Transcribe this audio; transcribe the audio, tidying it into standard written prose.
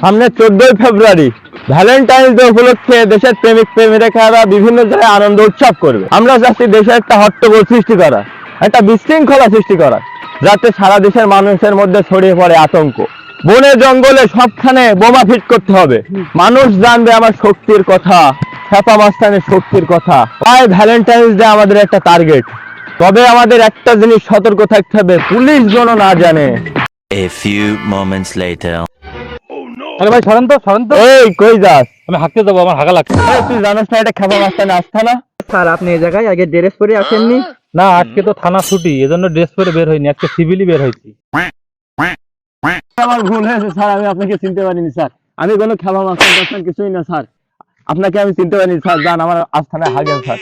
সামনে 14 ফেব্রুয়ারি Valentine's day উপলক্ষে দেশের প্রেমিক প্রেমিকারা বিভিন্ন জায়গায় আনন্দ উৎসব করবে। আমরা চাচ্ছি দেশে একটা হট্টগোল সৃষ্টি করা, একটা বিশৃঙ্খলা সৃষ্টি করা, যাতে সারা দেশের মানুষের মধ্যে ছড়িয়ে পড়ে আতঙ্ক। বনে জঙ্গলে সবখানে বোমা ফিট করতে হবে, মানুষ জানবে আমার শক্তির কথা, ছাপা মাস্তানের শক্তির কথা। তাই ভ্যালেন্টাইন্স ডে আমাদের একটা টার্গেট। তবে আমাদের একটা জিনিস সতর্ক থাকতে হবে, পুলিশ যেন না জানে। A few moments later. আরে ভাই সরেন তো এই কই যাস? আমি হাঁকতে যাবো, আমার হাঁকা লাগছে। এই, তুই জানিস না এটা খেপা মাস্তানে আস্থানা? স্যার আপনি এই জায়গায় আগে ড্রেস পরে আসেননি? না, আজকে তো থানা ছুটি, এজন্য ড্রেস পরে বের হইনি, আজকে সিভিলি বের হয়েছি। আমার ভুল হয়েছে স্যার, আমি আপনাকে চিনতে পারিনি স্যার। আমি কোনো খেপা মাস্তান কিছুই না স্যার, আপনাকে আমি চিনতে পারিনি স্যার। যান আমার আস্থানায় হাগেন স্যার।